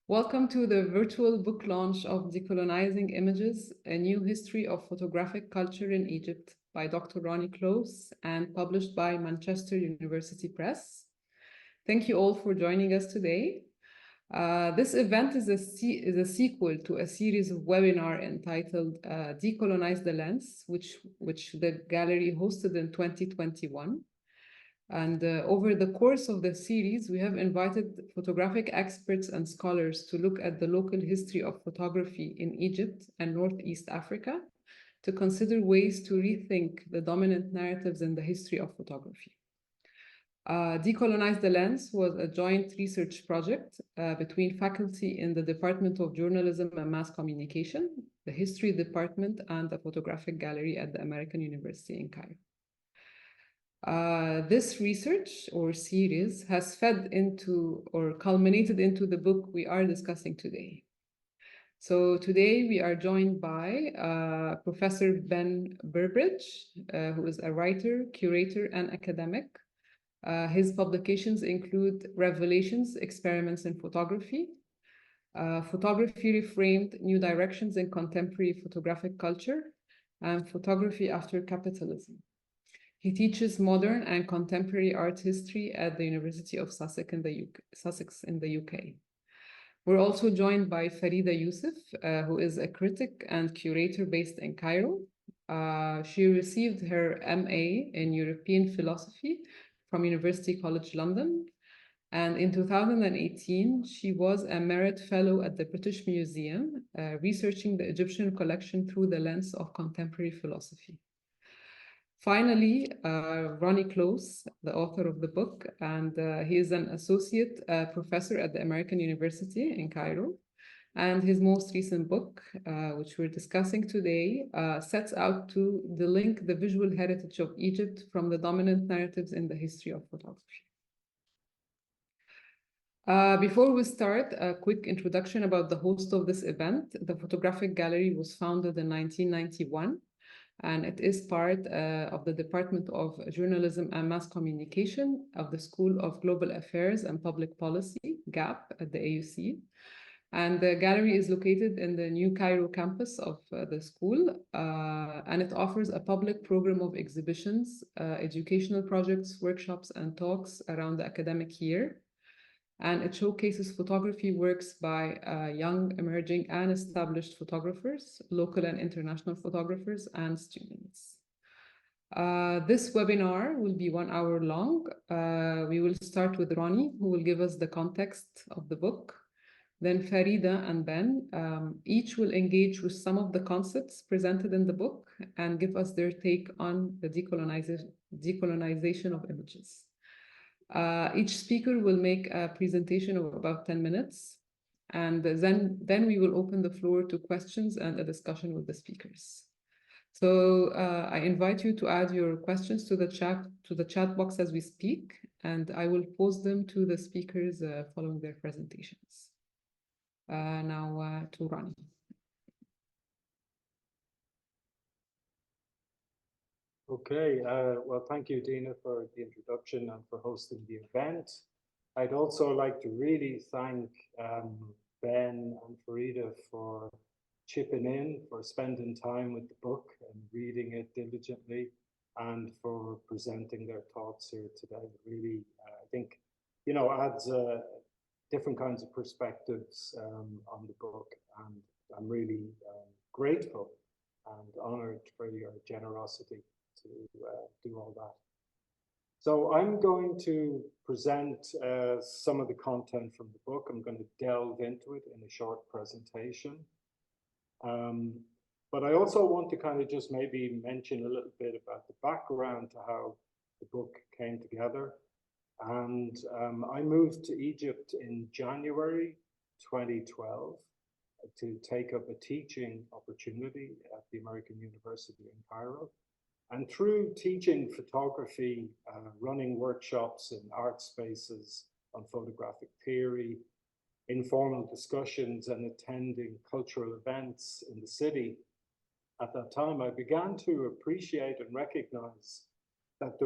Welcome to the virtual book launch of Decolonizing Images, a new history of photographic culture in Egypt by Dr. Ronnie Close and published by Manchester University Press. Thank you all for joining us today. This event is a sequel to a series of webinars entitled Decolonize the Lens, which the gallery hosted in 2021. And over the course of the series, we have invited photographic experts and scholars to look at the local history of photography in Egypt and Northeast Africa to consider ways to rethink the dominant narratives in the history of photography. Decolonize the Lens was a joint research project between faculty in the Department of Journalism and Mass Communication, the History Department, and the Photographic Gallery at the American University in Cairo. This research or series has fed into or culminated into the book we are discussing today. So today we are joined by Professor Ben Burbridge, who is a writer, curator, and academic. His publications include Revelations, Experiments in Photography, Photography Reframed, New Directions in Contemporary Photographic Culture, and Photography After Capitalism. He teaches modern and contemporary art history at the University of Sussex in the UK. We're also joined by Farida Youssef, who is a critic and curator based in Cairo. She received her MA in European philosophy from University College London. And in 2018, she was a Merit Fellow at the British Museum, researching the Egyptian collection through the lens of contemporary philosophy. Finally, Ronnie Close, the author of the book, and he is an associate professor at the American University in Cairo. And his most recent book, which we're discussing today, sets out to delink the visual heritage of Egypt from the dominant narratives in the history of photography. Before we start, a quick introduction about the host of this event. The Photographic Gallery was founded in 1991. And it is part of the Department of Journalism and Mass Communication of the School of Global Affairs and Public Policy, GAP, at the AUC. And the gallery is located in the New Cairo campus of the school, and it offers a public program of exhibitions, educational projects, workshops, and talks around the academic year. And it showcases photography works by young, emerging, and established photographers, local and international photographers, and students. This webinar will be 1 hour long. We will start with Ronnie, who will give us the context of the book. Then Farida and Ben each will engage with some of the concepts presented in the book and give us their take on the decolonization of images. Each speaker will make a presentation of about 10 minutes, and then we will open the floor to questions and a discussion with the speakers. So I invite you to add your questions to the chat box as we speak, and I will pose them to the speakers following their presentations. Now to Ronnie. Okay, well, thank you, Dina, for the introduction and for hosting the event. I'd also like to really thank Ben and Farida for chipping in, for spending time with the book and reading it diligently, and for presenting their thoughts here today. Really, I think, you know, adds different kinds of perspectives on the book, and I'm really grateful and honored for your generosity to do all that. So I'm going to present some of the content from the book. I'm going to delve into it in a short presentation. But I also want to kind of just maybe mention a little bit about the background to how the book came together. And I moved to Egypt in January 2012 to take up a teaching opportunity at the American University in Cairo. And through teaching photography, running workshops in art spaces on photographic theory, informal discussions, and attending cultural events in the city, at that time, I began to appreciate and recognize that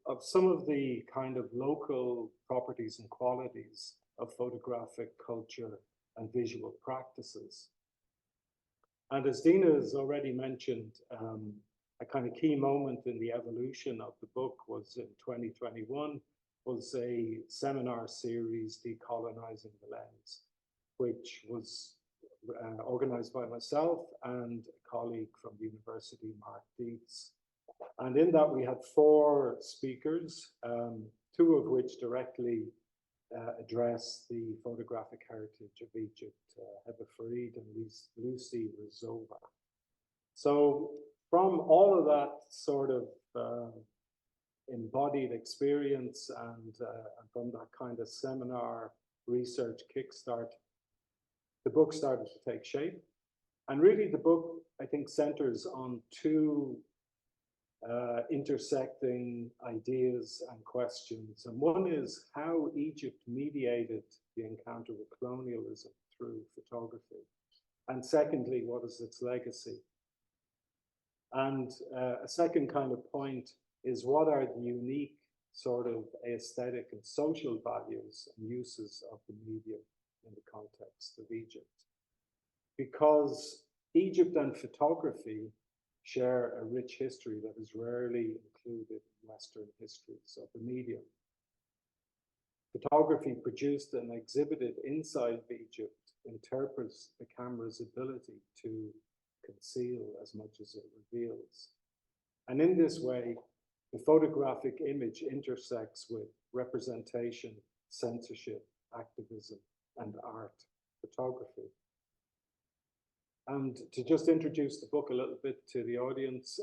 of some of the kind of local properties and qualities of photographic culture and visual practices. And as Dina has already mentioned, a kind of key moment in the evolution of the book was in 2021, was a seminar series, Decolonizing the Lens, which was organized by myself and a colleague from the university, Mark Dietz. And in that we had 4 speakers, 2 of which directly address the photographic heritage of Egypt, Heba Farid and Lucy Rizova. So from all of that sort of embodied experience and from that kind of seminar research kickstart, the book started to take shape. And really the book, I think, centers on 2 intersecting ideas and questions. And one is how Egypt mediated the encounter with colonialism through photography. And secondly, what is its legacy? And a second kind of point is what are the unique sort of aesthetic and social values and uses of the medium in the context of Egypt? Because Egypt and photography share a rich history that is rarely included in Western histories of the medium. Photography produced and exhibited inside Egypt interprets the camera's ability to conceal as much as it reveals. And in this way, the photographic image intersects with representation, censorship, activism, and art photography. And to just introduce the book a little bit to the audience,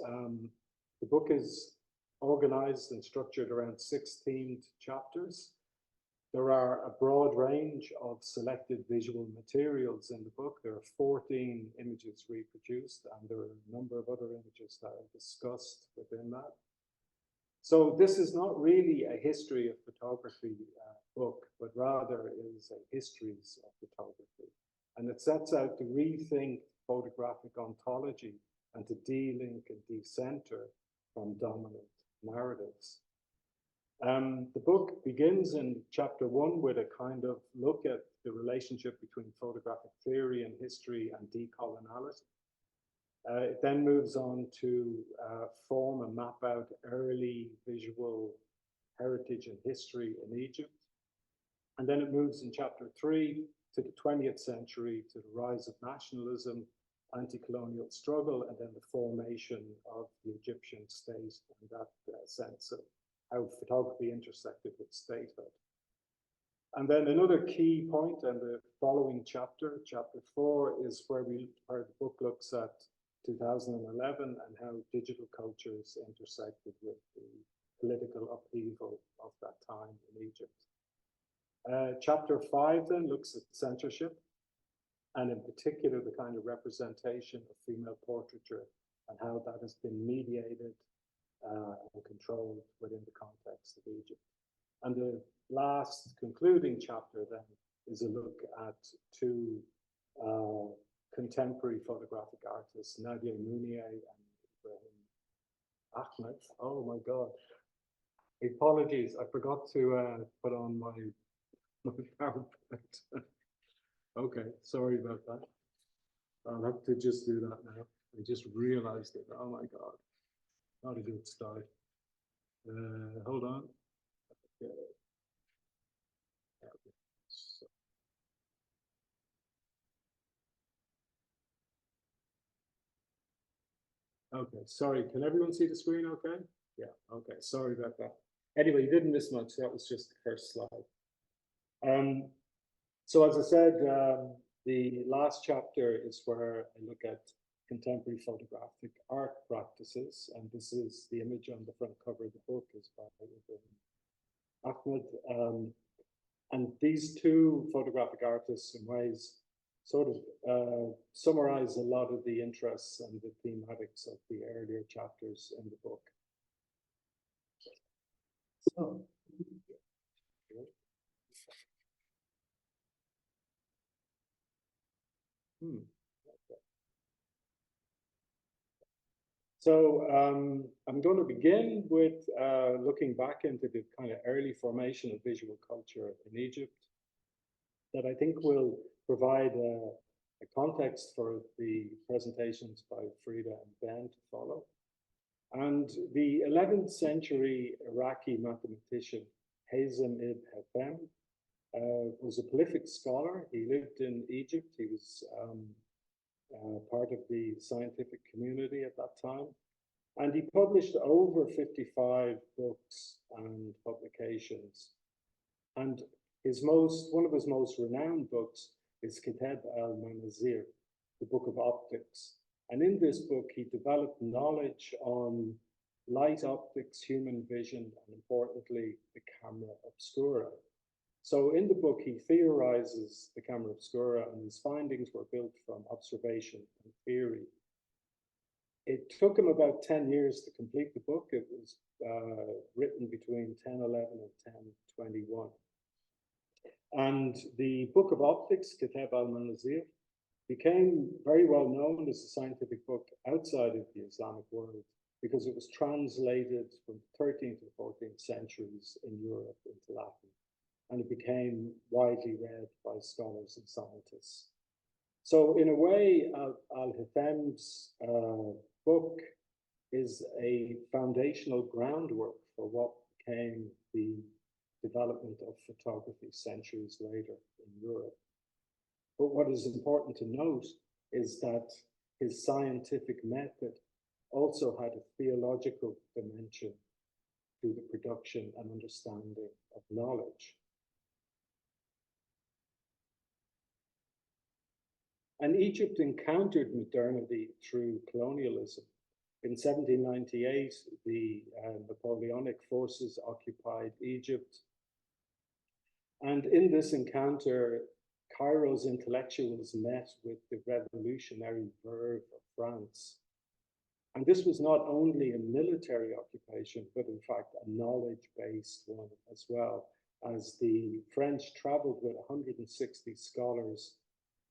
the book is organized and structured around 6 themed chapters. There are a broad range of selected visual materials in the book. There are 14 images reproduced, and there are a number of other images that are discussed within that. So this is not really a history of photography book, but rather is a histories of photography. And it sets out to rethink photographic ontology and to delink and decenter from dominant narratives. The book begins in chapter 1 with a kind of look at the relationship between photographic theory and history and decoloniality. It then moves on to form and map out early visual heritage and history in Egypt. And then it moves in chapter 3 to the 20th century, to the rise of nationalism, anti-colonial struggle, and then the formation of the Egyptian state and that sense of how photography intersected with statehood. And then another key point, and the following chapter, chapter 4, is where the book looks at 2011 and how digital cultures intersected with the political upheaval of that time in Egypt. Chapter 5 then looks at censorship, and in particular the kind of representation of female portraiture and how that has been mediated and controlled within the context of Egypt. And the last concluding chapter then is a look at 2 contemporary photographic artists, Nadia Mounier and Ibrahim Ahmed. Oh my God. Apologies, I forgot to put on my PowerPoint. Okay, sorry about that. I'll have to just do that now. I just realized it. Oh my God. Not a good start. Hold on. Okay. Okay, sorry. Can everyone see the screen okay? Yeah, okay. Sorry about that. Anyway, you didn't miss much. That was just the first slide. So as I said, the last chapter is where I look at contemporary photographic art practices, and this is the image on the front cover of the book is by Ahmed. And these 2 photographic artists in ways sort of summarize a lot of the interests and the thematics of the earlier chapters in the book. So, So I'm going to begin with looking back into the kind of early formation of visual culture in Egypt that I think will provide a context for the presentations by Frida and Ben to follow. And the 11th century Iraqi mathematician Hazem ibn Hafem was a prolific scholar. He lived in Egypt. He was part of the scientific community at that time. And he published over 55 books and publications. And one of his most renowned books is Kitab al-Manazir, the Book of Optics. And in this book, he developed knowledge on light optics, human vision, and importantly, the camera obscura. So in the book, he theorizes the camera obscura, and his findings were built from observation and theory. It took him about 10 years to complete the book. It was written between 1011 and 1021. And the Book of Optics, Kitab al-Manazir, became very well known as a scientific book outside of the Islamic world because it was translated from the 13th to 14th centuries in Europe into Latin. And it became widely read by scholars and scientists. So in a way, al-Hafem's book is a foundational groundwork for what became the development of photography centuries later in Europe. But what is important to note is that his scientific method also had a theological dimension to the production and understanding of knowledge. And Egypt encountered modernity through colonialism. In 1798, the Napoleonic forces occupied Egypt. And in this encounter, Cairo's intellectuals met with the revolutionary verve of France. And this was not only a military occupation, but in fact a knowledge-based one as well, as the French traveled with 160 scholars,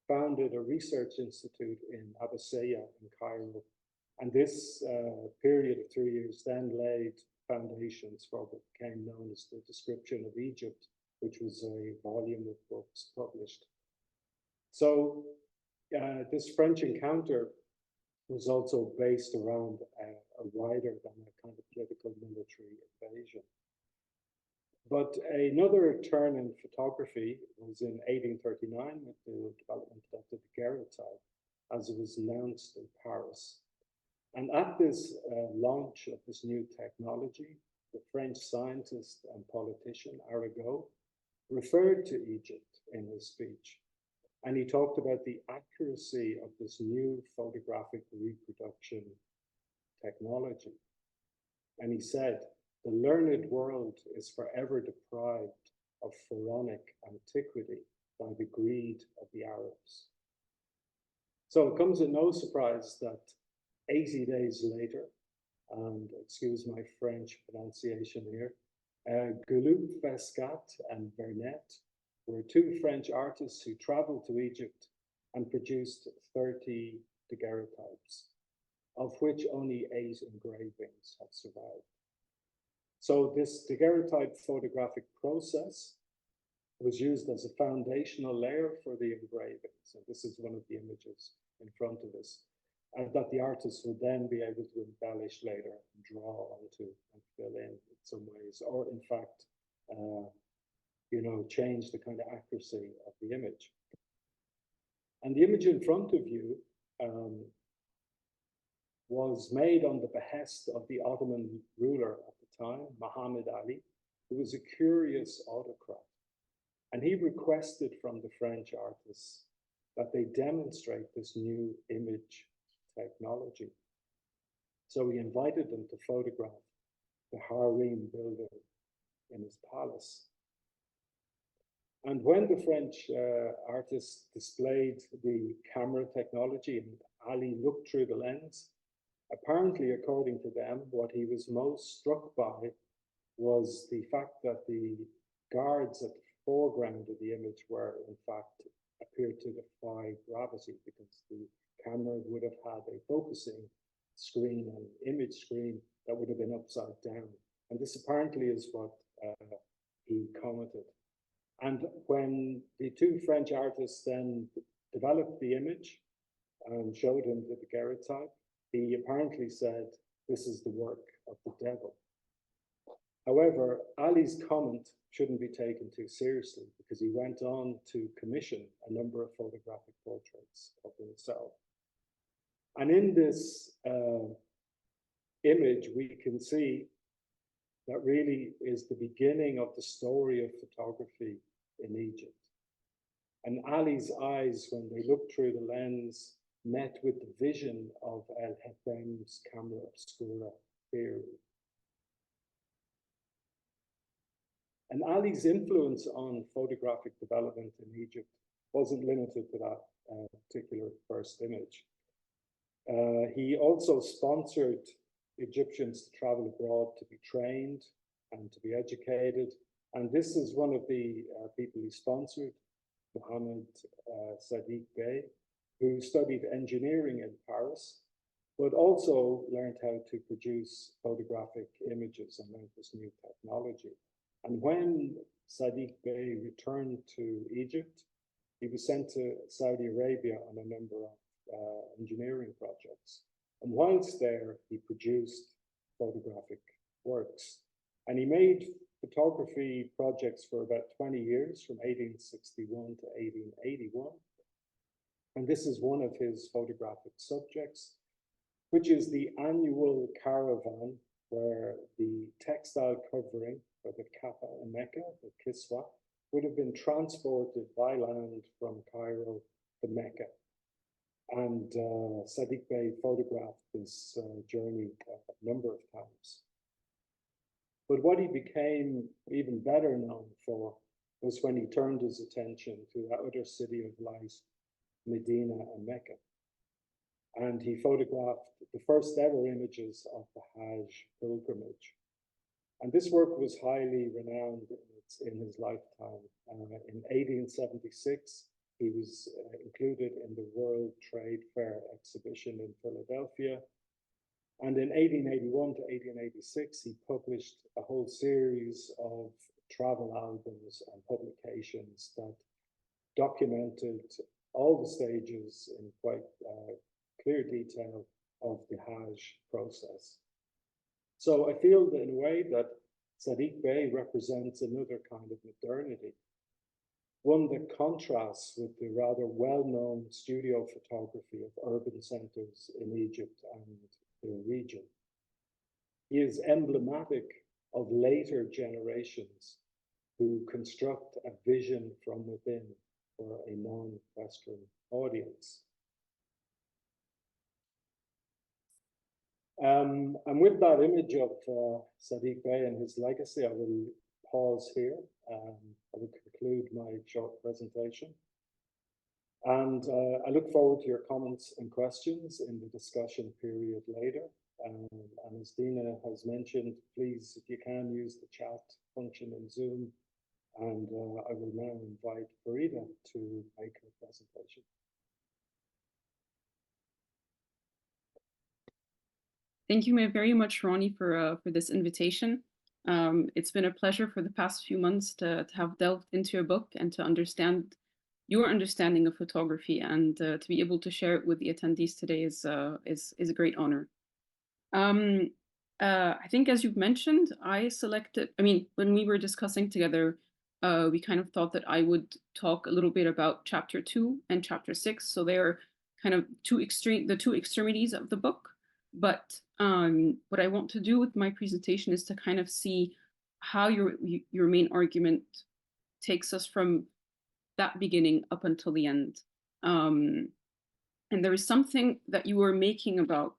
founded a research institute in Abyssinia in Cairo. And this period of 3 years then laid foundations for what became known as the Description of Egypt, which was a volume of books published. So this French encounter was also based around a wider than a kind of political military invasion. But another turn in photography was in 1839 with the development of the daguerreotype, as it was announced in Paris. And at this launch of this new technology, the French scientist and politician Arago referred to Egypt in his speech. And he talked about the accuracy of this new photographic reproduction technology. And he said, the learned world is forever deprived of pharaonic antiquity by the greed of the Arabs. So it comes as no surprise that 80 days later, and excuse my French pronunciation here, Gouloup, Fescat, and Vernet were two French artists who traveled to Egypt and produced 30 daguerreotypes, of which only 8 engravings have survived. So this daguerreotype photographic process was used as a foundational layer for the engravings. And this is one of the images in front of us, and that the artists would then be able to embellish later and draw onto and fill in some ways, or in fact, change the kind of accuracy of the image. And the image in front of you was made on the behest of the Ottoman ruler at the time, Muhammad Ali, who was a curious autocrat. And he requested from the French artists that they demonstrate this new image technology. So he invited them to photograph the harem building in his palace. And when the French artists displayed the camera technology and Ali looked through the lens, apparently, according to them, what he was most struck by was the fact that the guards at the foreground of the image were, in fact, appeared to defy gravity, because the camera would have had a focusing screen, an image screen that would have been upside down. And this apparently is what he commented. And when the two French artists then developed the image and showed him the daguerreotype, he apparently said, "This is the work of the devil." However, Ali's comment shouldn't be taken too seriously because he went on to commission a number of photographic portraits of himself. And in this image, we can see that really is the beginning of the story of photography in Egypt. And Ali's eyes, when they looked through the lens, met with the vision of El-Heffem's camera obscura theory. And Ali's influence on photographic development in Egypt wasn't limited to that particular first image. He also sponsored Egyptians to travel abroad to be trained and to be educated. And this is one of the people he sponsored, Mohammed Sadiq Bey, who studied engineering in Paris, but also learned how to produce photographic images and learned this new technology. And when Sadiq Bey returned to Egypt, he was sent to Saudi Arabia on a number of engineering projects. And whilst there, he produced photographic works. And he made photography projects for about 20 years, from 1861 to 1881. And this is one of his photographic subjects, which is the annual caravan where the textile covering for the Kappa in Mecca, the Kiswa, would have been transported by land from Cairo to Mecca. And Sadiq Bey photographed this journey a number of times. But what he became even better known for was when he turned his attention to that other city of light, Medina and Mecca. And he photographed the first ever images of the Hajj pilgrimage. And this work was highly renowned in his lifetime. In 1876, he was included in the World Trade Fair exhibition in Philadelphia. And in 1881 to 1886, he published a whole series of travel albums and publications that documented all the stages in quite clear detail of the Hajj process. So I feel that in a way that Sadiq Bey represents another kind of modernity, one that contrasts with the rather well-known studio photography of urban centers in Egypt and the region. He is emblematic of later generations who construct a vision from within for a non-Western audience. And with that image of Sadiq Bey and his legacy, I will pause here. I will conclude my short presentation. And I look forward to your comments and questions in the discussion period later. And as Dina has mentioned, please, if you can, use the chat function in Zoom. And I will now invite Farida to make her presentation. Thank you very much, Ronnie, for this invitation. It's been a pleasure for the past few months to have delved into your book and to understand your understanding of photography, and to be able to share it with the attendees today is a great honor. I think, as you've mentioned, when we were discussing together, we kind of thought that I would talk a little bit about chapter 2 and chapter 6. So they're kind of the two extremities of the book. But what I want to do with my presentation is to kind of see how your main argument takes us from that beginning up until the end. And there is something that you were making about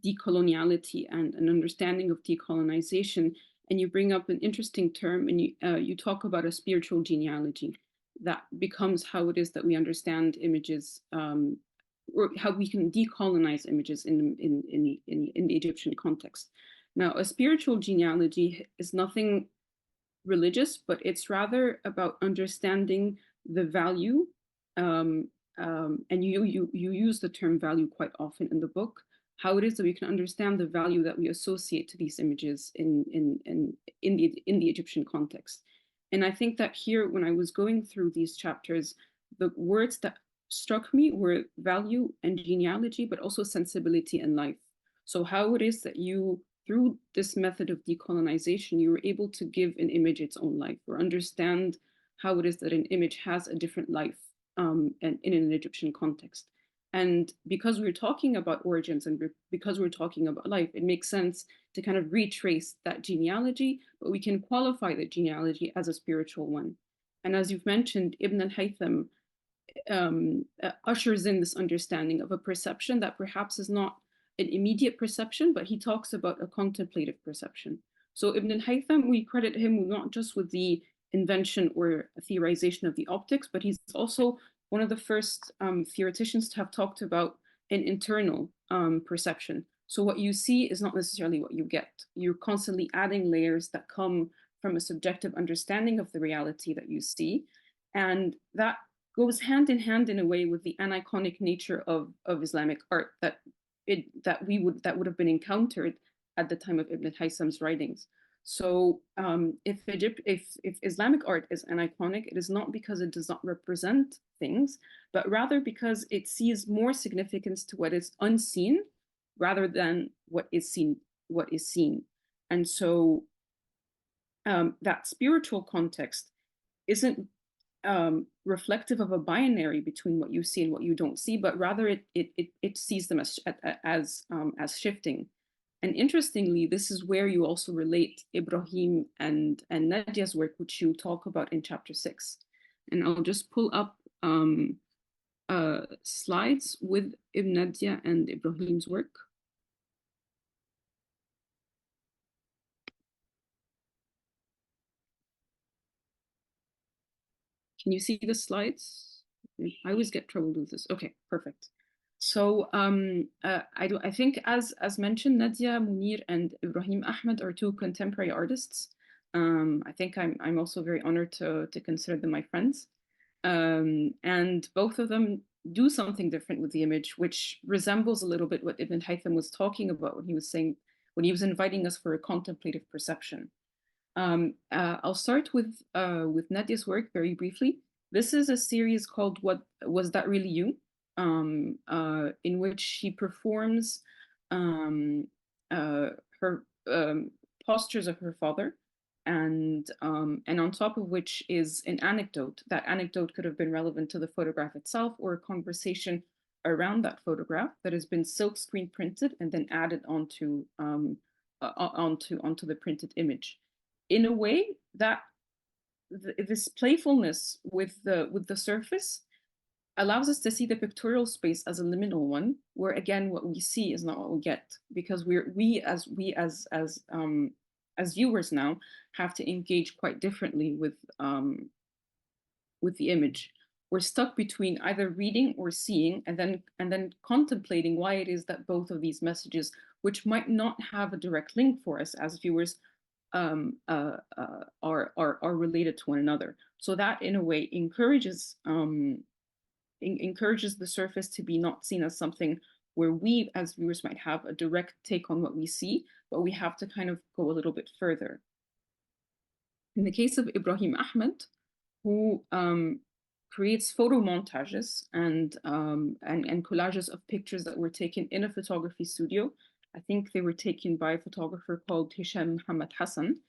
decoloniality and an understanding of decolonization, and you bring up an interesting term, and you talk about a spiritual genealogy that becomes how it is that we understand images, or how we can decolonize images in the Egyptian context. Now, a spiritual genealogy is nothing religious, but it's rather about understanding the value, and you use the term value quite often in the book, how it is that we can understand the value that we associate to these images in the Egyptian context. And I think that here, when I was going through these chapters, the words that struck me were value and genealogy, but also sensibility and life. So how it is that you, through this method of decolonization, you were able to give an image its own life, or understand how it is that an image has a different life and in an Egyptian context. And because we're talking about origins and because we're talking about life, it makes sense to kind of retrace that genealogy, but we can qualify the genealogy as a spiritual one. And as you've mentioned, Ibn al-Haytham ushers in this understanding of a perception that perhaps is not an immediate perception, but he talks about a contemplative perception. So Ibn al-Haytham, we credit him not just with the invention or theorization of the optics, but he's also one of the first theoreticians to have talked about an internal perception. So what you see is not necessarily what you get. You're constantly adding layers that come from a subjective understanding of the reality that you see. And that goes hand in hand in a way with the aniconic nature of Islamic art that would have been encountered at the time of Ibn Haytham's writings. So if Islamic art is aniconic, it is not because it does not represent things, but rather because it sees more significance to what is unseen rather than what is seen. And so that spiritual context isn't reflective of a binary between what you see and what you don't see, but rather it sees them as shifting. And interestingly, this is where you also relate Ibrahim and Nadia's work, which you talk about in chapter 6. And I'll just pull up slides with Ibn Nadia and Ibrahim's work. Can you see the slides? I always get trouble with this. Okay, perfect. So I think, as mentioned, Nadia Munir and Ibrahim Ahmed are two contemporary artists. I think I'm also very honored to consider them my friends. And both of them do something different with the image, which resembles a little bit what Ibn Haytham was talking about when he was inviting us for a contemplative perception. I'll start with Nadia's work very briefly. This is a series called "What Was That Really You?" In which she performs her postures of her father, and on top of which is an anecdote. That anecdote could have been relevant to the photograph itself or a conversation around that photograph that has been silkscreen printed and then added onto the printed image. In a way that this playfulness with the surface allows us to see the pictorial space as a liminal one, where again what we see is not what we get, because we as viewers now have to engage quite differently with the image. We're stuck between either reading or seeing, and then contemplating why it is that both of these messages, which might not have a direct link for us as viewers, are related to one another. So that in a way encourages the surface to be not seen as something where we as viewers might have a direct take on what we see, but we have to kind of go a little bit further. In the case of Ibrahim Ahmed, who creates photo montages and collages of pictures that were taken in a photography studio. I think they were taken by a photographer called Hisham Muhammad Hassan.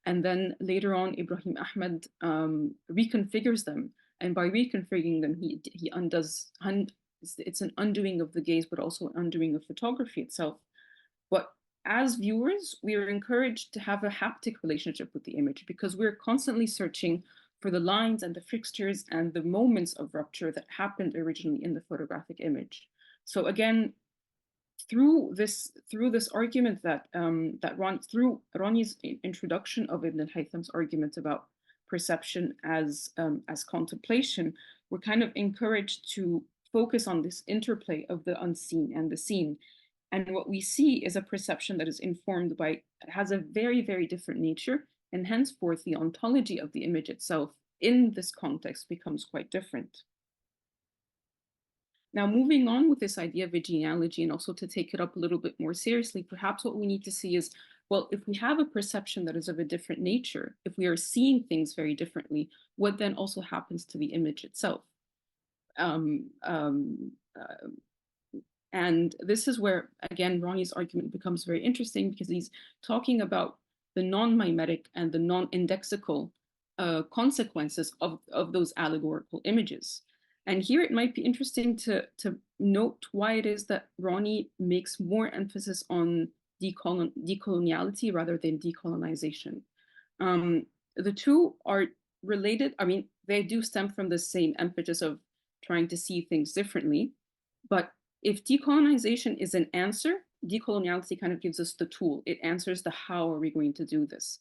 And then later on, Ibrahim Ahmed reconfigures them. And by reconfiguring them, he undoes, it's an undoing of the gaze, but also an undoing of photography itself. But as viewers, we are encouraged to have a haptic relationship with the image, because we're constantly searching for the lines and the fixtures and the moments of rupture that happened originally in the photographic image. So again, through this argument through Ronnie's introduction of Ibn al-Haytham's argument about perception as contemplation, we're kind of encouraged to focus on this interplay of the unseen and the seen. And what we see is a perception that is informed by, has a very, very different nature, and henceforth the ontology of the image itself in this context becomes quite different. Now, moving on with this idea of a genealogy, and also to take it up a little bit more seriously, perhaps what we need to see is well, if we have a perception that is of a different nature, if we are seeing things very differently, what then also happens to the image itself? Um, um, uh, and this is where, again, Ronnie's argument becomes very interesting, because he's talking about the non-mimetic and the non-indexical consequences of those allegorical images. And here it might be interesting to note why it is that Ronnie makes more emphasis on decoloniality rather than decolonization. The two are related. I mean, they do stem from the same impetus of trying to see things differently, but if decolonization is an answer, decoloniality kind of gives us the tool. It answers the how are we going to do this?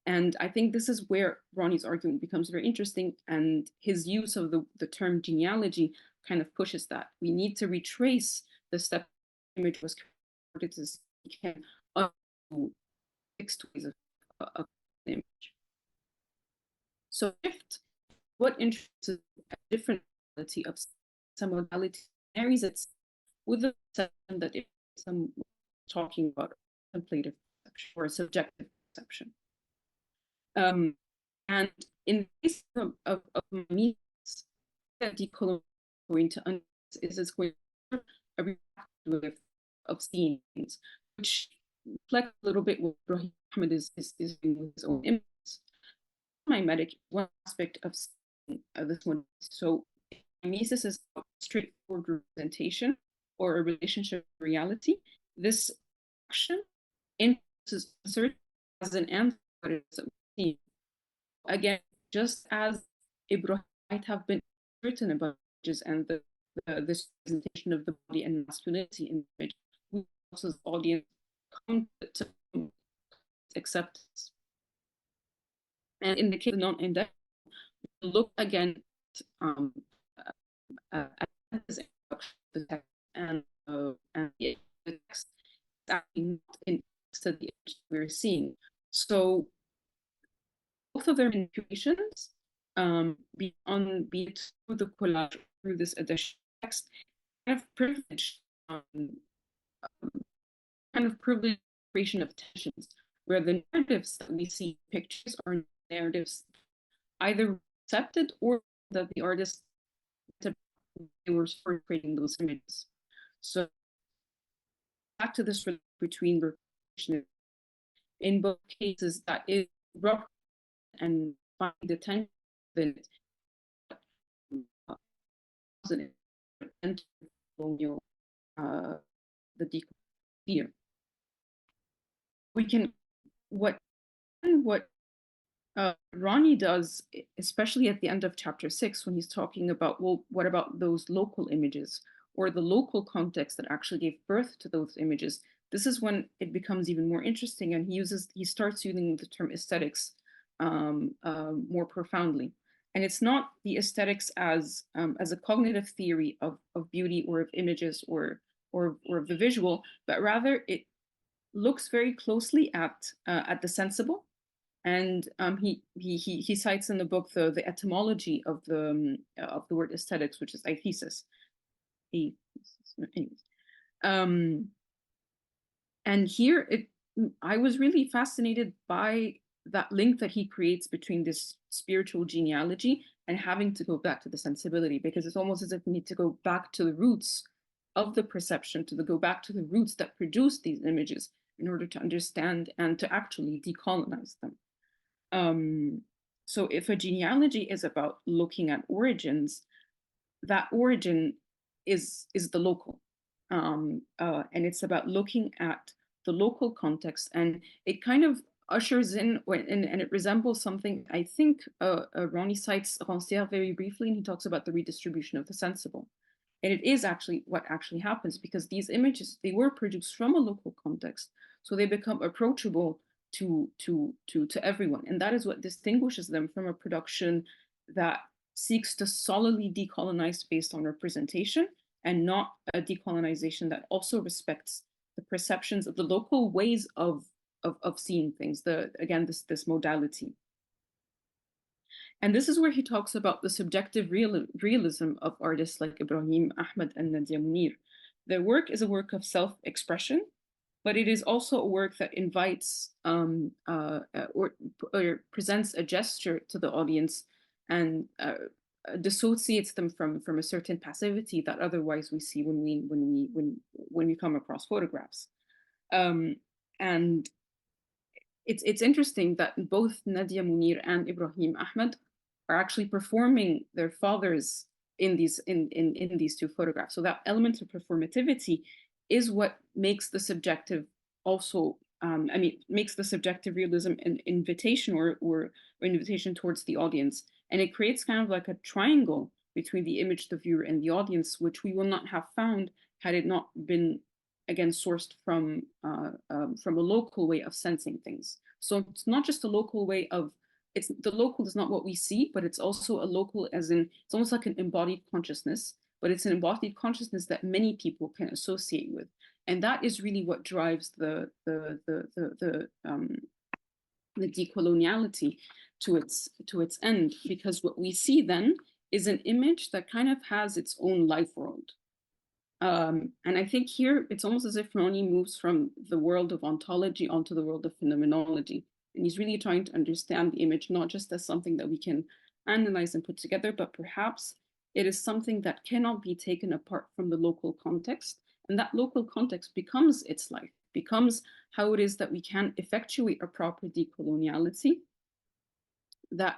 And I think this is where Ronnie's argument becomes very interesting, and his use of the term genealogy kind of pushes that. We need to retrace the step image was created to can fixed ways of the image. So what interests a different modality of some modality marries it with the perception that some talking about contemplative perception or subjective perception. And in the case of me, that decolonizing going to is going to a reactive of seeing things, which reflects a little bit what Ibrahim Ahmed is doing with his own images. Mimetic, one aspect of this one. So mimesis is a straightforward representation or a relationship with reality. This action introduces as an answer what it is that we see. Again, just as Ibrahim might have been certain about images and this presentation of the body and masculinity in the image, we also as audience come to acceptance. And in the case of non-index, we look again at the text and the text actually not in the image we're seeing. So both of their manipulations, be it through the collage, through this addition text, kind of privilege, creation of tensions, where the narratives that we see in pictures are narratives either accepted or that the artist they were creating those images. So back to this between representation. In both cases, that is rough and find the tension in it. The decolonial. We can what Ronnie does, especially at the end of chapter 6, when he's talking about, well, what about those local images or the local context that actually gave birth to those images? This is when it becomes even more interesting, and he starts using the term aesthetics more profoundly. And it's not the aesthetics as a cognitive theory of beauty or of images or of the visual, but rather it looks very closely at the sensible. And he cites in the book the etymology of the word aesthetics, which is aithesis. And here I was really fascinated by that link that he creates between this spiritual genealogy and having to go back to the sensibility, because it's almost as if we need to go back to the roots of the perception, go back to the roots that produce these images in order to understand and to actually decolonize them. So if a genealogy is about looking at origins, that origin is the local. And it's about looking at the local context, and it kind of ushers in, and it resembles something, I think Ronnie cites Rancière very briefly, and he talks about the redistribution of the sensible. And it is actually what actually happens, because these images, they were produced from a local context, so they become approachable to everyone. And that is what distinguishes them from a production that seeks to solidly decolonize based on representation, and not a decolonization that also respects the perceptions of the local ways of seeing things, again, this modality. And this is where he talks about the subjective realism of artists like Ibrahim Ahmed and Nadia Munir. Their work is a work of self-expression, but it is also a work that invites or presents a gesture to the audience and dissociates them from a certain passivity that otherwise we see when we come across photographs. And it's interesting that both Nadia Munir and Ibrahim Ahmed are actually performing their fathers in these two photographs. So that element of performativity is what makes the subjective also, makes the subjective realism an invitation or invitation towards the audience. And it creates kind of like a triangle between the image, the viewer, and the audience, which we will not have found had it not been, again, sourced from a local way of sensing things. So it's not just a local way of, the local is not what we see, but it's also a local as in, it's almost like an embodied consciousness, but it's an embodied consciousness that many people can associate with. And that is really what drives the decoloniality to its end, because what we see then is an image that kind of has its own life world. And I think here it's almost as if Ronnie moves from the world of ontology onto the world of phenomenology. And he's really trying to understand the image, not just as something that we can analyze and put together, but perhaps it is something that cannot be taken apart from the local context. And that local context becomes its life, becomes how it is that we can effectuate a proper decoloniality that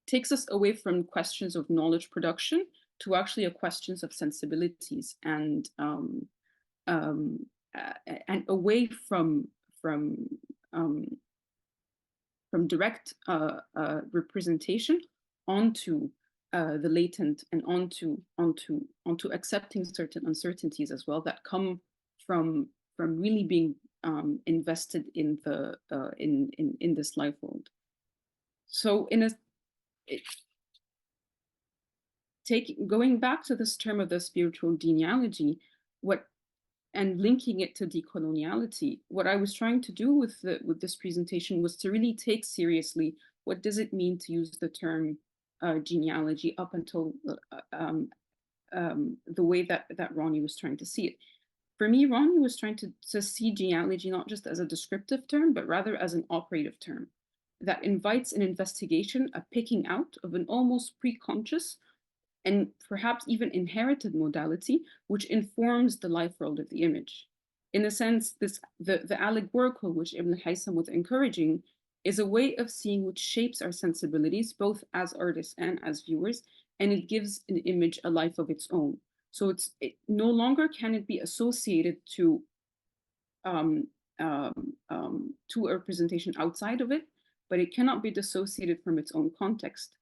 takes us away from questions of knowledge production to actually a questions of sensibilities and away from direct representation onto the latent and onto accepting certain uncertainties as well that come from really being invested in the in this life world. So going back to this term of the spiritual genealogy, and linking it to decoloniality, what I was trying to do with this presentation was to really take seriously what does it mean to use the term genealogy up until the way that Ronnie was trying to see it. For me, Ronnie was trying to see genealogy not just as a descriptive term, but rather as an operative term that invites an investigation, a picking out of an almost pre-conscious and perhaps even inherited modality, which informs the life world of the image. In a sense, the allegorical, which Ibn Haytham was encouraging, is a way of seeing which shapes our sensibilities, both as artists and as viewers, and it gives an image a life of its own. So it no longer can it be associated to a representation outside of it, but it cannot be dissociated from its own context.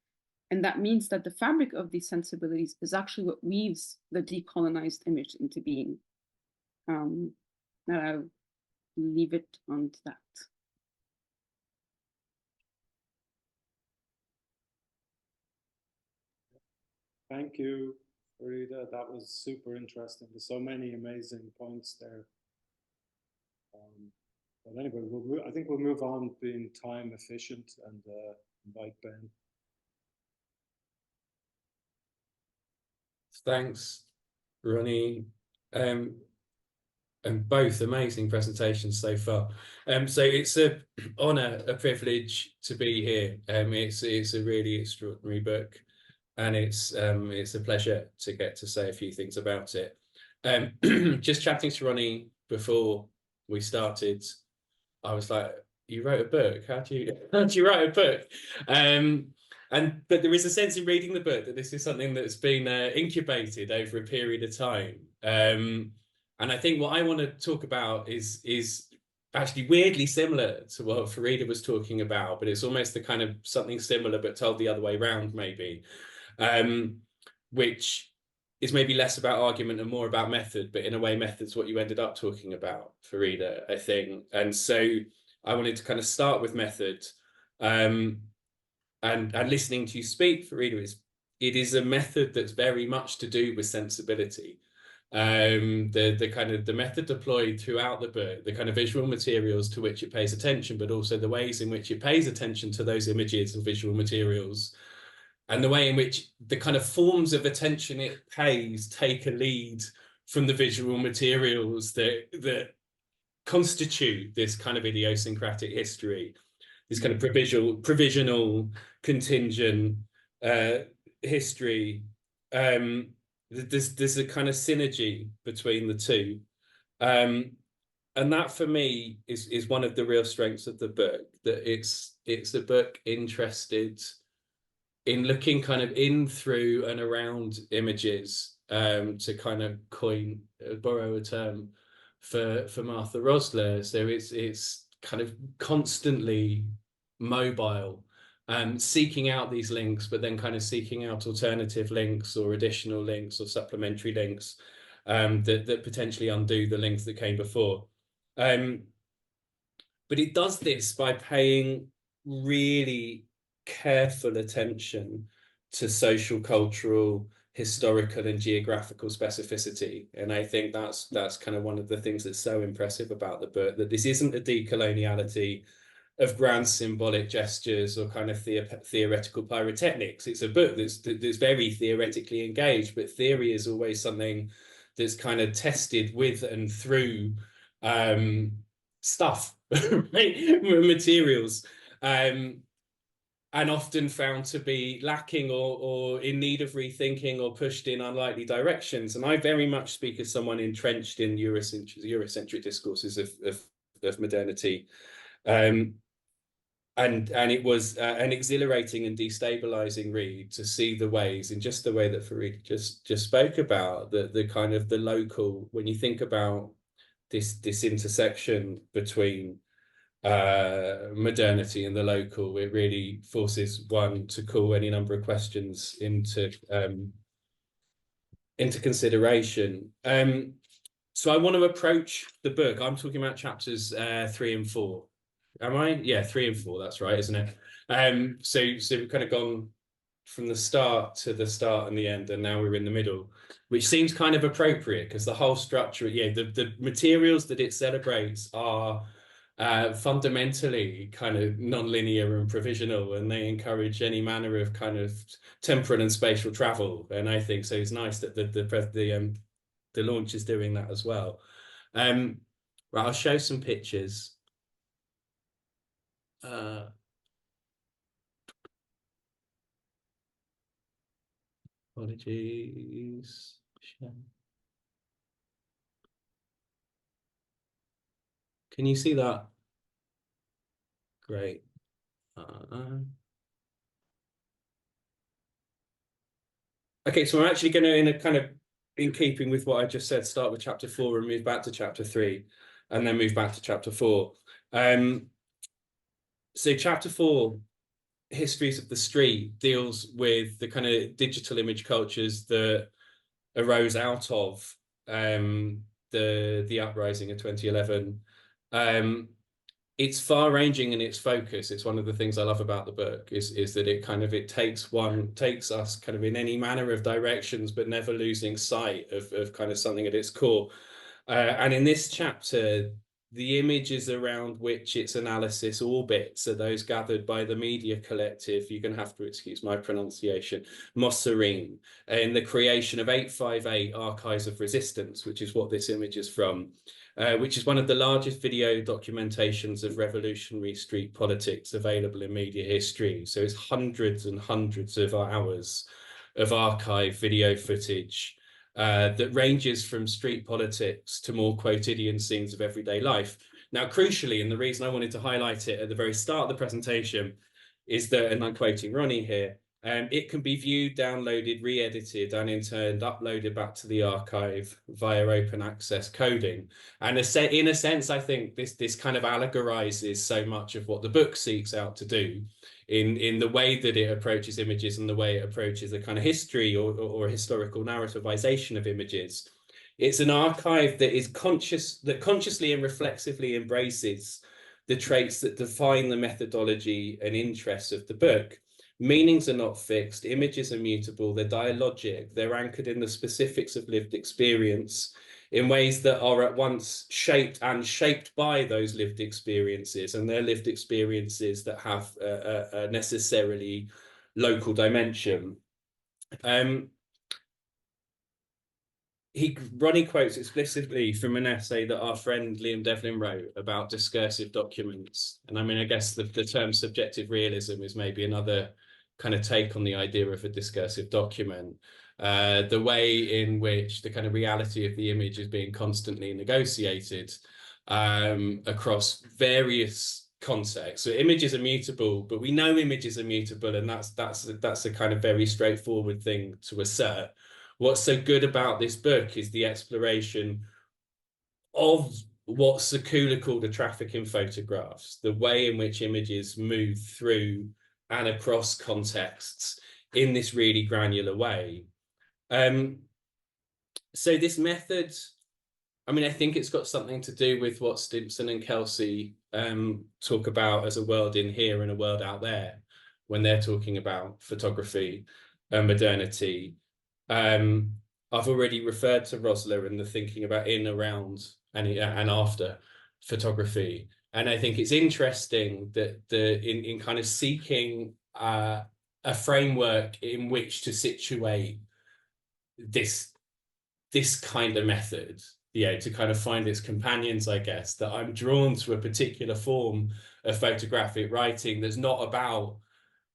And that means that the fabric of these sensibilities is actually what weaves the decolonized image into being. And I'll leave it on to that. Thank you, Farida. That was super interesting. There's so many amazing points there. But anyway, I think we'll move on being time efficient and invite Ben. Thanks, Ronnie. And both amazing presentations so far. So it's an honor, a privilege to be here. It's a really extraordinary book, and it's a pleasure to get to say a few things about it. Just chatting to Ronnie before we started, I was like, "You wrote a book? How do you write a book?" But there is a sense in reading the book that this is something that's been incubated over a period of time. And I think what I want to talk about is actually weirdly similar to what Farida was talking about, but it's almost the kind of something similar but told the other way around, maybe, which is maybe less about argument and more about method, but in a way method's what you ended up talking about, Farida, I think. And so I wanted to kind of start with method. And listening to you speak, Farida, it is a method that's very much to do with sensibility. The method deployed throughout the book, the kind of visual materials to which it pays attention, but also the ways in which it pays attention to those images or visual materials, and the way in which the kind of forms of attention it pays take a lead from the visual materials that constitute this kind of idiosyncratic history, this kind of provisional, contingent history. There's a kind of synergy between the two. And that for me is one of the real strengths of the book, that it's a book interested in looking kind of in, through and around images, to kind of borrow a term for Martha Rosler. So it's kind of constantly mobile, seeking out these links, but then kind of seeking out alternative links or additional links or supplementary links, that potentially undo the links that came before. But it does this by paying really careful attention to social, cultural, historical, and geographical specificity. And I think that's kind of one of the things that's so impressive about the book, that this isn't a decoloniality of grand symbolic gestures or kind of theoretical pyrotechnics. It's a book that's very theoretically engaged, but theory is always something that's kind of tested with and through stuff, right? Materials, and often found to be lacking or in need of rethinking or pushed in unlikely directions. And I very much speak as someone entrenched in Eurocentric discourses of modernity. And it was an exhilarating and destabilizing read to see the ways, in just the way that Farid just spoke about, the kind of the local, when you think about this intersection between modernity and the local, it really forces one to call any number of questions into consideration. So I want to approach the book. I'm talking about chapters 3 and 4. Am I? Yeah, 3 and 4. That's right, isn't it? So we've kind of gone from the start to the start and the end, and now we're in the middle, which seems kind of appropriate because the whole structure, the materials that it celebrates are fundamentally kind of non-linear and provisional, and they encourage any manner of kind of temporal and spatial travel. And I think so it's nice that the launch is doing that as well. Right, I'll show some pictures. Apologies. Can you see that? Great. Okay, so I'm actually going to, in a kind of in keeping with what I just said, start with chapter 4 and move back to chapter 3, and then move back to chapter 4. So chapter 4, Histories of the Street, deals with the kind of digital image cultures that arose out of the uprising of 2011. It's far-ranging in its focus. It's one of the things I love about the book is that it takes us kind of in any manner of directions, but never losing sight of kind of something at its core. And in this chapter, the images around which its analysis orbits are those gathered by the media collective, you're going to have to excuse my pronunciation, Mosserine, in the creation of 858 Archives of Resistance, which is what this image is from, which is one of the largest video documentations of revolutionary street politics available in media history. So it's hundreds and hundreds of hours of archive video footage that ranges from street politics to more quotidian scenes of everyday life. Now, crucially, and the reason I wanted to highlight it at the very start of the presentation is that, and I'm quoting Ronnie here, it can be viewed, downloaded, re-edited, and in turn uploaded back to the archive via open access coding. And in a sense, I think this kind of allegorizes so much of what the book seeks out to do in the way that it approaches images and the way it approaches a kind of history or historical narrativization of images. It's an archive that is consciously and reflexively embraces the traits that define the methodology and interests of the book. Meanings are not fixed, images are mutable, they're dialogic, they're anchored in the specifics of lived experience in ways that are at once shaped by those lived experiences, and they're lived experiences that have a necessarily local dimension. Ronnie quotes explicitly from an essay that our friend Liam Devlin wrote about discursive documents. And I mean, I guess the term subjective realism is maybe another kind of take on the idea of a discursive document. The way in which the kind of reality of the image is being constantly negotiated across various contexts. So images are mutable, but we know images are mutable, and that's a kind of very straightforward thing to assert. What's so good about this book is the exploration of what Sekula called a traffic in photographs, the way in which images move through and across contexts in this really granular way. So this method, I mean, I think it's got something to do with what Stimpson and Kelsey talk about as a world in here and a world out there when they're talking about photography and modernity. I've already referred to Rosler and the thinking about in, around, and after photography. And I think it's interesting that in kind of seeking a framework in which to situate this kind of method, to kind of find its companions, I guess, that I'm drawn to a particular form of photographic writing that's not about,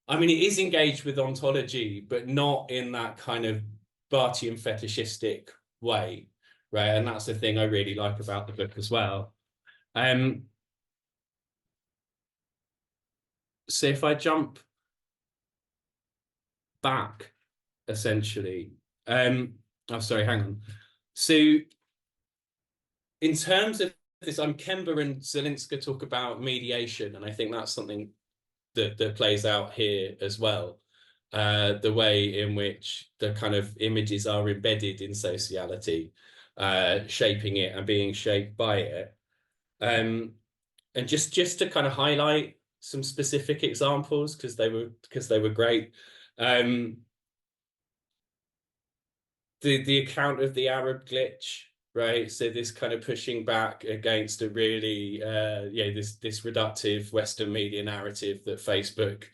I mean, it is engaged with ontology, but not in that kind of Barthian fetishistic way, right? And that's the thing I really like about the book as well. So if I jump back, essentially, oh, sorry, hang on. So in terms of this, Kemba and Zelinska talk about mediation, and I think that's something that plays out here as well. The way in which the kind of images are embedded in sociality, shaping it and being shaped by it. And just to kind of highlight some specific examples, because they were great. The account of the Arab glitch, right? So this kind of pushing back against a really, this reductive Western media narrative that Facebook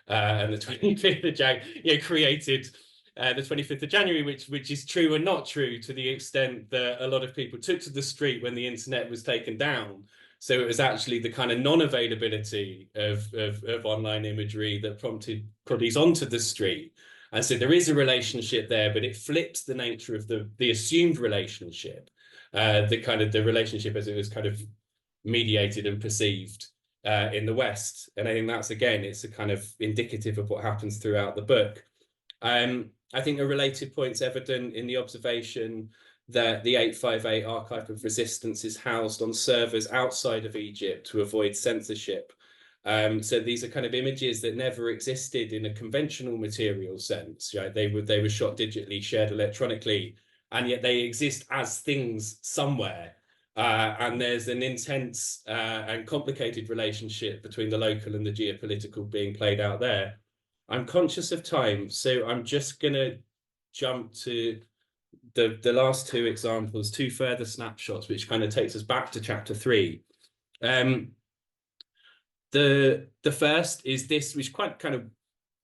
and the 25th of January, created the 25th of January, which is true and not true to the extent that a lot of people took to the street when the internet was taken down. So it was actually the kind of non-availability of online imagery that prompted bodies onto the street. And so there is a relationship there, but it flips the nature of the assumed relationship, the relationship as it was kind of mediated and perceived in the West. And I think that's, again, it's a kind of indicative of what happens throughout the book. I think a related point's evident in the observation that the 858 Archive of Resistance is housed on servers outside of Egypt to avoid censorship. So these are kind of images that never existed in a conventional material sense. Right? They were shot digitally, shared electronically, and yet they exist as things somewhere. And there's an intense and complicated relationship between the local and the geopolitical being played out there. I'm conscious of time, so I'm just going to jump to the last two examples, two further snapshots, which kind of takes us back to chapter 3. The first is this, which quite kind of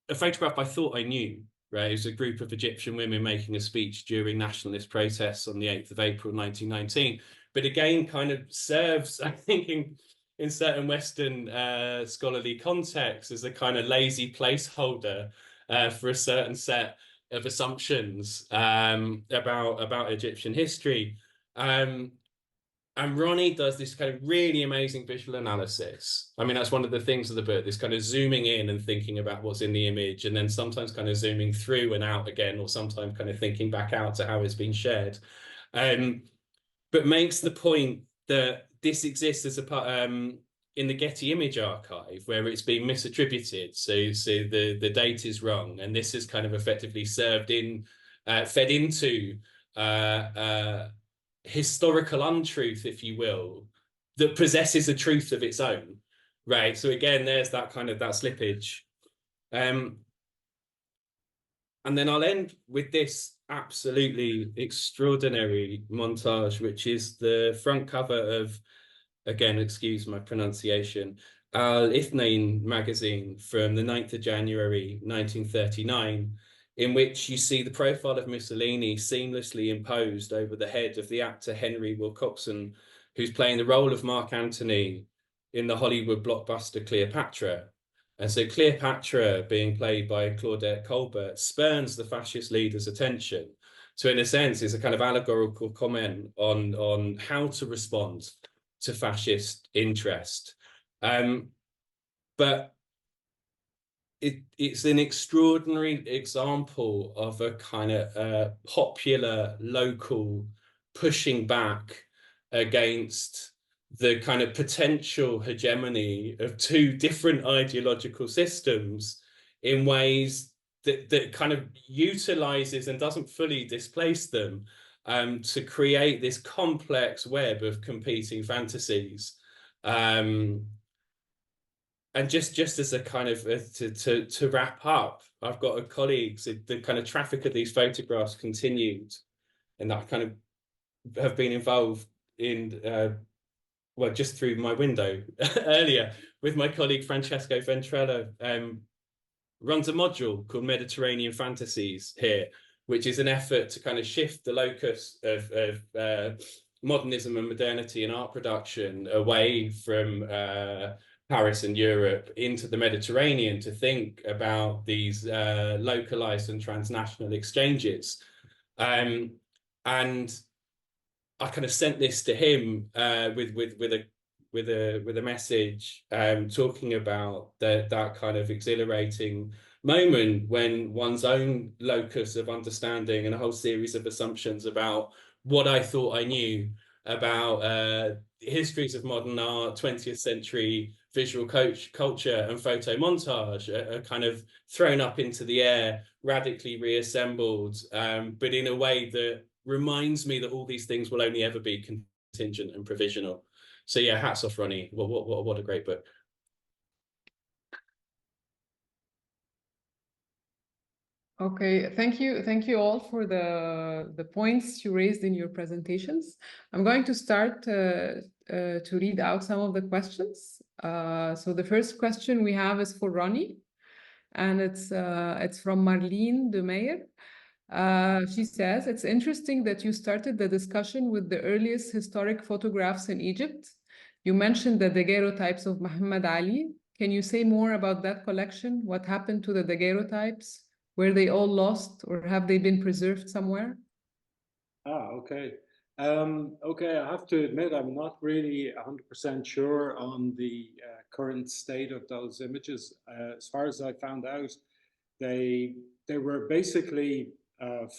a photograph I thought I knew, right? It was a group of Egyptian women making a speech during nationalist protests on the 8th of April, 1919. But again, kind of serves, I think, in certain Western scholarly contexts as a kind of lazy placeholder for a certain set of assumptions about Egyptian history. And Ronnie does this kind of really amazing visual analysis. I mean, that's one of the things of the book, this kind of zooming in and thinking about what's in the image, and then sometimes kind of zooming through and out again, or sometimes kind of thinking back out to how it's been shared. But makes the point that this exists as a part in the Getty Image Archive, where it's been misattributed. So the date is wrong, and this is kind of effectively fed into historical untruth, if you will, that possesses a truth of its own, right? So again, there's that kind of that slippage. And then I'll end with this absolutely extraordinary montage, which is the front cover of, again, excuse my pronunciation, Al Ithnain magazine from the 9th of January, 1939. in which you see the profile of Mussolini seamlessly imposed over the head of the actor Henry Wilcoxon, who's playing the role of Mark Antony in the Hollywood blockbuster Cleopatra. And so Cleopatra, being played by Claudette Colbert, spurns the fascist leader's attention. So in a sense, it's a kind of allegorical comment on how to respond to fascist interest. But it's an extraordinary example of a kind of popular local pushing back against the kind of potential hegemony of two different ideological systems in ways that kind of utilizes and doesn't fully displace them, to create this complex web of competing fantasies. And just as a kind of to wrap up, I've got a colleague, so the kind of traffic of these photographs continued, and that kind of have been involved in well, just through my window earlier with my colleague Francesco Ventrella, runs a module called Mediterranean Fantasies here, which is an effort to kind of shift the locus of modernism and modernity in art production away from Paris and Europe into the Mediterranean to think about these localized and transnational exchanges. And I kind of sent this to him with a message talking about that kind of exhilarating moment when one's own locus of understanding and a whole series of assumptions about what I thought I knew about histories of modern art, 20th century visual culture and photo montage are kind of thrown up into the air, radically reassembled, but in a way that reminds me that all these things will only ever be contingent and provisional. So yeah, hats off, Ronnie. What a great book. Okay, thank you all for the points you raised in your presentations. I'm going to start to read out some of the questions. So the first question we have is for Ronnie, and it's from Marlene de Meyer. She says, it's interesting that you started the discussion with the earliest historic photographs in Egypt. You mentioned the daguerreotypes of Muhammad Ali. Can you say more about that collection? What happened to the daguerreotypes? Were they all lost, or have they been preserved somewhere? Okay. Okay, I have to admit, I'm not really 100% sure on the current state of those images. As far as I found out, they were basically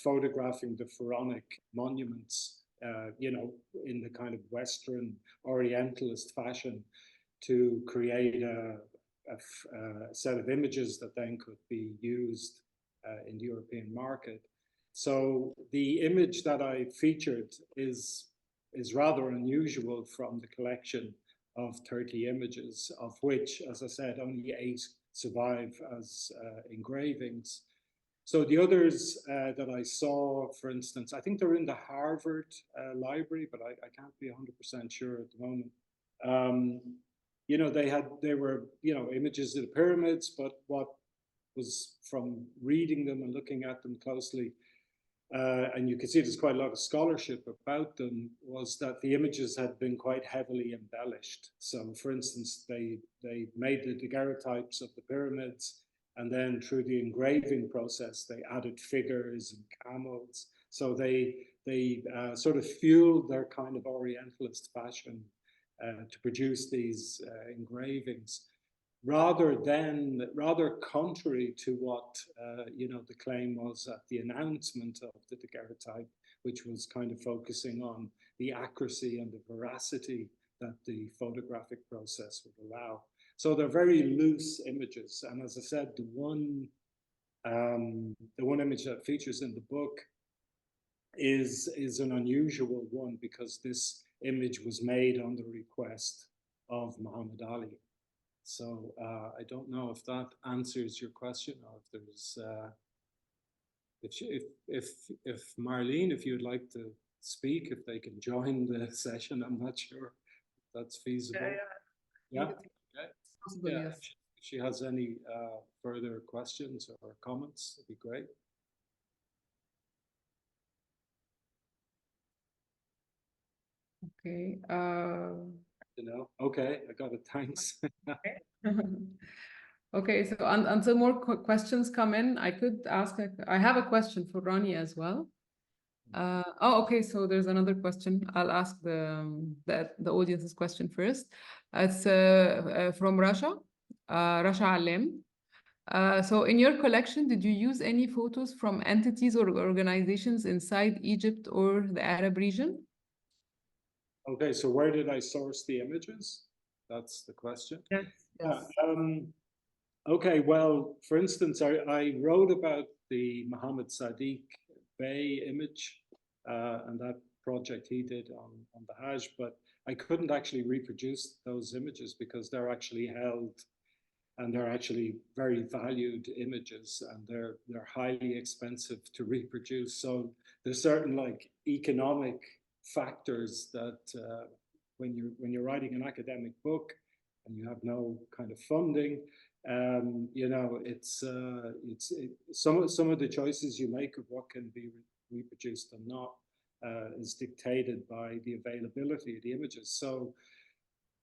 photographing the pharaonic monuments, you know, in the kind of Western Orientalist fashion to create a set of images that then could be used in the European market. So the image that I featured is rather unusual from the collection of 30 images, of which, as I said, only 8 survive as engravings. So the others that I saw, for instance, I think they're in the Harvard library, but I can't be 100% sure at the moment. You know, they were, you know, images of the pyramids, but what was from reading them and looking at them closely, and you can see there's quite a lot of scholarship about them, was that the images had been quite heavily embellished. So, for instance, they made the daguerreotypes of the pyramids, and then through the engraving process, they added figures and camels. So they sort of fueled their kind of Orientalist fashion to produce these engravings, rather contrary to what you know, the claim was at the announcement of the daguerreotype, which was kind of focusing on the accuracy and the veracity that the photographic process would allow. So they're very loose images, and as I said, the one image that features in the book is an unusual one, because this image was made on the request of Muhammad Ali. So I don't know if that answers your question, or if there's if Marlene, if you'd like to speak, if they can join the session, I'm not sure if that's feasible. Yeah. Okay. Possible, Yeah. yes. If she has any further questions or comments, it'd be great. Okay. Okay, I got it. Thanks. Okay, so until more questions come in, I could ask, I have a question for Ronnie as well. Okay, so there's another question. I'll ask the audience's question first. It's from Rasha Alam. So in your collection, did you use any photos from entities or organizations inside Egypt or the Arab region? Okay, so where did I source the images? That's the question. Yes. Okay, well, for instance, I wrote about the Mohammed Sadiq Bey image and that project he did on the Hajj, but I couldn't actually reproduce those images because they're actually held and they're actually very valued images and they're highly expensive to reproduce. So there's certain like economic factors that when you're writing an academic book and you have no kind of funding, you know, it's some of the choices you make of what can be reproduced and not is dictated by the availability of the images. So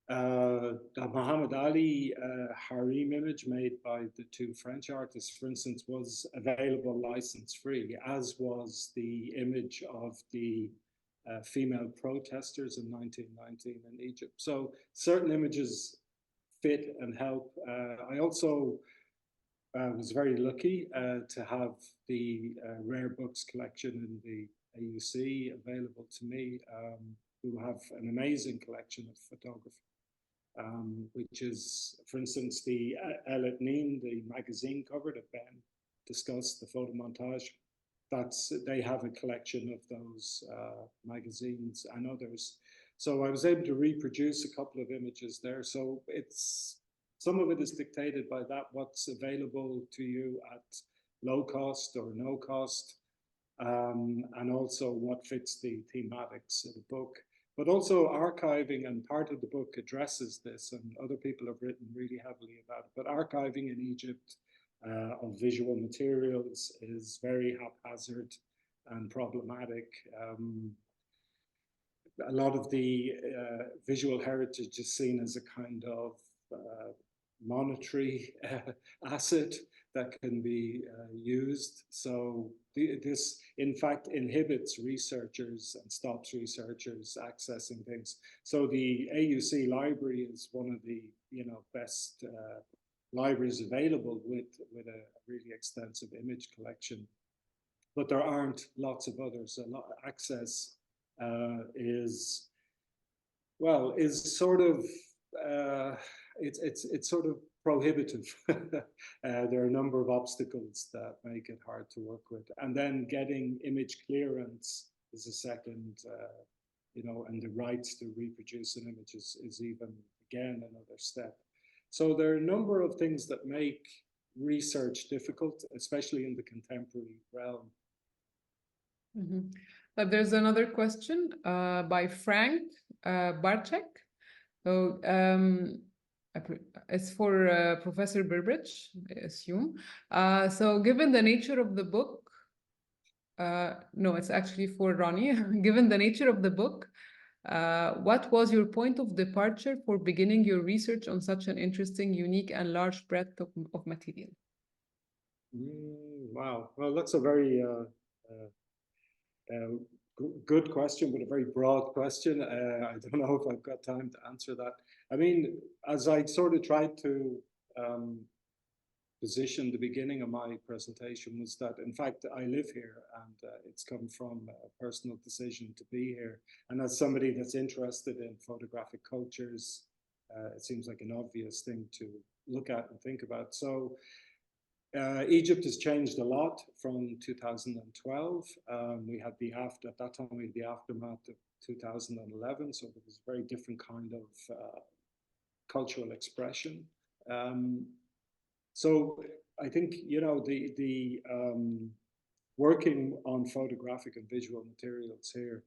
the Muhammad Ali harem image made by the two French artists, for instance, was available license-free, as was the image of the female protesters in 1919 in Egypt. So certain images fit and help. I also was very lucky to have the rare books collection in the AUC available to me, who have an amazing collection of photography. Which is, for instance, the El Etnin, the magazine cover that Ben discussed, the photo montage. They have a collection of those magazines and others. So I was able to reproduce a couple of images there. So some of it is dictated by that, what's available to you at low cost or no cost, and also what fits the thematics of the book. But also archiving, and part of the book addresses this, and other people have written really heavily about it, but archiving in Egypt of visual materials is very haphazard and problematic. A lot of the visual heritage is seen as a kind of monetary asset that can be used. So this, in fact, inhibits researchers and stops researchers accessing things. So the AUC library is one of the best libraries available with a really extensive image collection. But there aren't lots of others. A lot of access is sort of it's sort of prohibitive. There are a number of obstacles that make it hard to work with, and then getting image clearance is a second, and the rights to reproduce an image is even again another step. So there are a number of things that make research difficult, especially in the contemporary realm. Mm-hmm. There's another question by Frank Barczek. So it's for Professor Burbridge, I assume. So given the nature of the book, no, it's actually for Ronnie. Given the nature of the book, what was your point of departure for beginning your research on such an interesting, unique, and large breadth of material? Wow, well, that's a very good question, but a very broad question. I don't know if I've got time to answer that. I mean, as I sort of tried to position the beginning of my presentation, was that, in fact, I live here and it's come from a personal decision to be here. And as somebody that's interested in photographic cultures, it seems like an obvious thing to look at and think about. So Egypt has changed a lot from 2012. We had at that time, we had the aftermath of 2011. So there was a very different kind of cultural expression. So I think, the working on photographic and visual materials here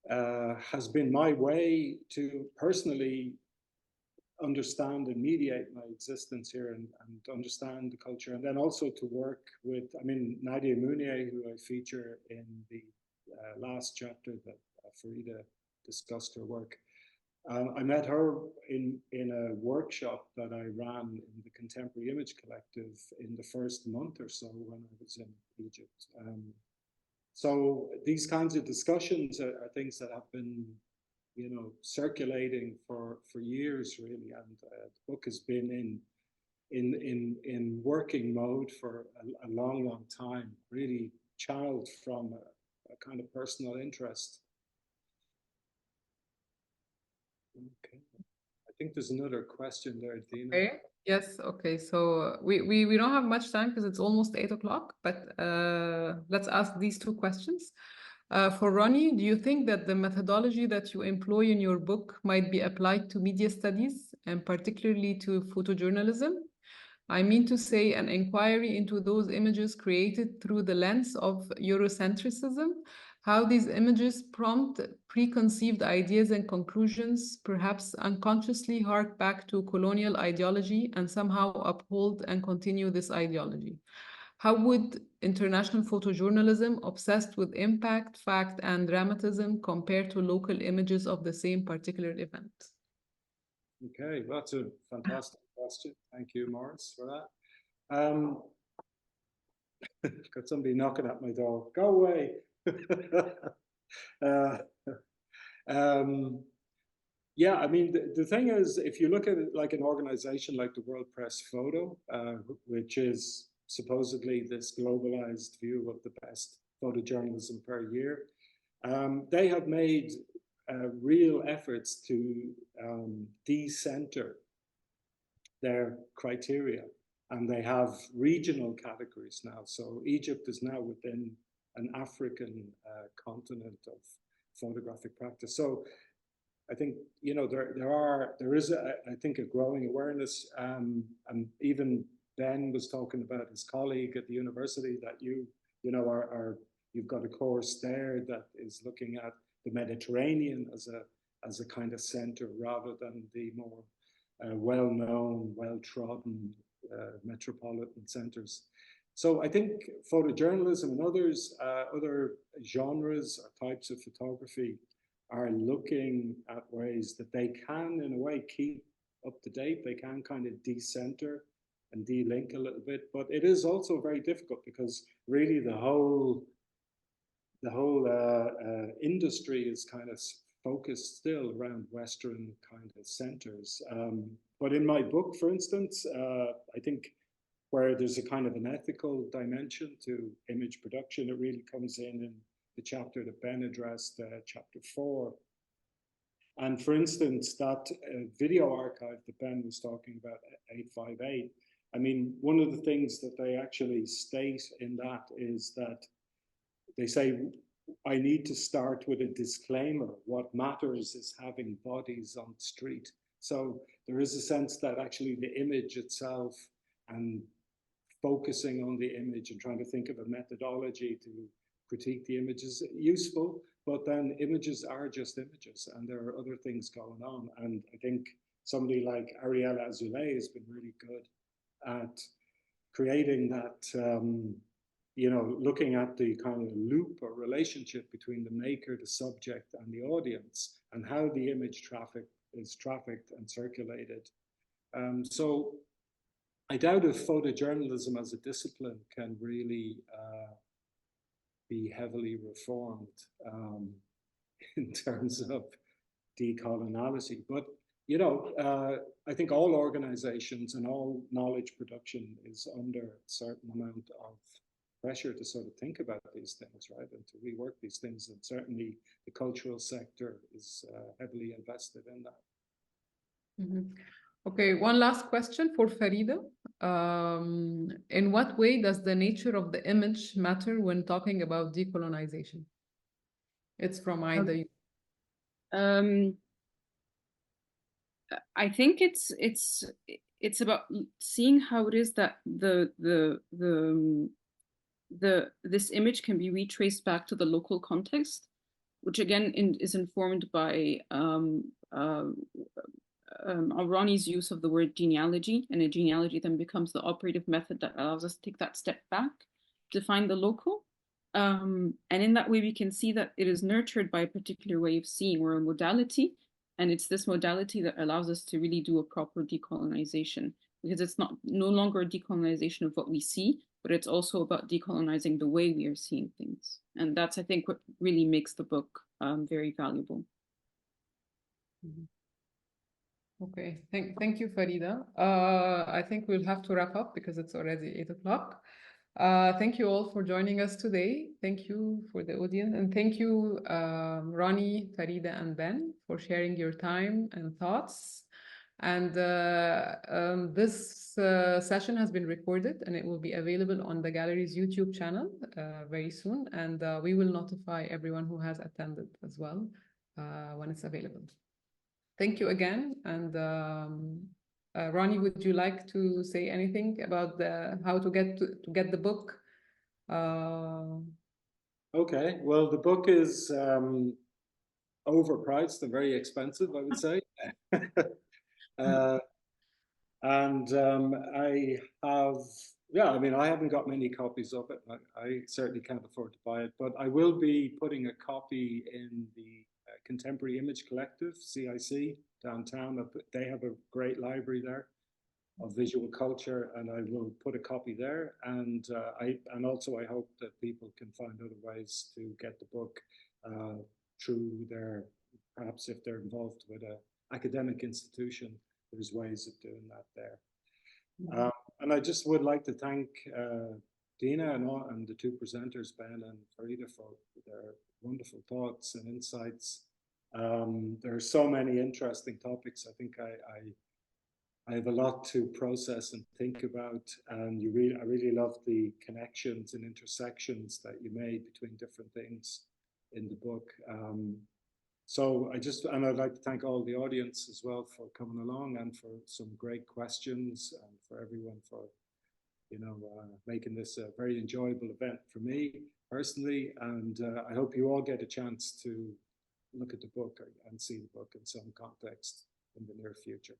has been my way to personally understand and mediate my existence here and understand the culture, and then also to work with, Nadia Mounier, who I feature in the last chapter that Farida discussed her work. I met her in a workshop that I ran in the Contemporary Image Collective in the first month or so when I was in Egypt. So these kinds of discussions are things that have been, you know, circulating for years, really, and the book has been in working mode for a long time, really channeled from a kind of personal interest. Okay, I think there's another question there, Dina. Okay. Yes. Okay. So we don't have much time because it's almost 8 o'clock, but let's ask these two questions. For Ronnie, do you think that the methodology that you employ in your book might be applied to media studies and particularly to photojournalism? I mean to say an inquiry into those images created through the lens of Eurocentrism, how these images prompt preconceived ideas and conclusions, perhaps unconsciously hark back to colonial ideology and somehow uphold and continue this ideology. How would international photojournalism obsessed with impact, fact, and dramatism compare to local images of the same particular event? Okay, that's a fantastic question. Thank you, Morris, for that. Got somebody knocking at my door. Go away. Yeah, I mean, the thing is, if you look at it like an organization like the World Press Photo, which is supposedly this globalized view of the best photojournalism per year, they have made real efforts to decenter their criteria, and they have regional categories now. So Egypt is now within an African continent of photographic practice. So I think, you know, there is I think a growing awareness, and even Ben was talking about his colleague at the university that you know you've got a course there that is looking at the Mediterranean as a kind of center rather than the more well-known, well-trodden metropolitan centers. So I think photojournalism and other genres or types of photography are looking at ways that they can, in a way, keep up to date. They can kind of decenter and delink a little bit, but it is also very difficult because really the whole industry is kind of focused still around Western kind of centers. But in my book, for instance, I think where there's a kind of an ethical dimension to image production, it really comes in the chapter that Ben addressed, chapter 4. And for instance, that video archive that Ben was talking about, 858, I mean, one of the things that they actually state in that is that they say, I need to start with a disclaimer. What matters is having bodies on the street. So there is a sense that actually the image itself and focusing on the image and trying to think of a methodology to critique the image is useful, but then images are just images and there are other things going on. And I think somebody like Ariella Azoulay has been really good at creating that, you know, looking at the kind of loop or relationship between the maker, the subject, and the audience, and how the image is trafficked and circulated. So I doubt if photojournalism as a discipline can really be heavily reformed in terms of decoloniality. But, you know, I think all organizations and all knowledge production is under a certain amount of pressure to sort of think about these things, right, and to rework these things. And certainly the cultural sector is heavily invested in that. Mm-hmm. Okay, one last question for Farida. In what way does the nature of the image matter when talking about decolonization? It's from either you. I think it's about seeing how it is that this image can be retraced back to the local context, which again is informed by Ronnie's use of the word genealogy, and a genealogy then becomes the operative method that allows us to take that step back to find the local. And in that way, we can see that it is nurtured by a particular way of seeing or a modality. And it's this modality that allows us to really do a proper decolonization, because it's no longer a decolonization of what we see, but it's also about decolonizing the way we are seeing things. And that's, I think, what really makes the book very valuable. Okay, thank you, Farida. I think we'll have to wrap up because it's already 8 o'clock. Thank you all for joining us today. Thank you for the audience, and thank you, Ronnie, Farida, and Ben, for sharing your time and thoughts. And this session has been recorded, and it will be available on the gallery's YouTube channel very soon. And we will notify everyone who has attended as well when it's available. Thank you again. And Ronnie, would you like to say anything about how to get the book? Okay, well, the book is overpriced and very expensive, I would say. And I have, I mean, I haven't got many copies of it. I certainly can't afford to buy it, but I will be putting a copy in the Contemporary Image Collective, CIC, downtown. They have a great library there of visual culture, and I will put a copy there. And also I hope that people can find other ways to get the book through perhaps if they're involved with an academic institution, there's ways of doing that there. And I just would like to thank Dina and the two presenters, Ben and Farida, for their wonderful thoughts and insights. There are so many interesting topics. I think I have a lot to process and think about, and I really love the connections and intersections that you made between different things in the book. So and I'd like to thank all the audience as well for coming along and for some great questions, and for everyone for, making this a very enjoyable event for me personally. And I hope you all get a chance to look at the book and see the book in some context in the near future.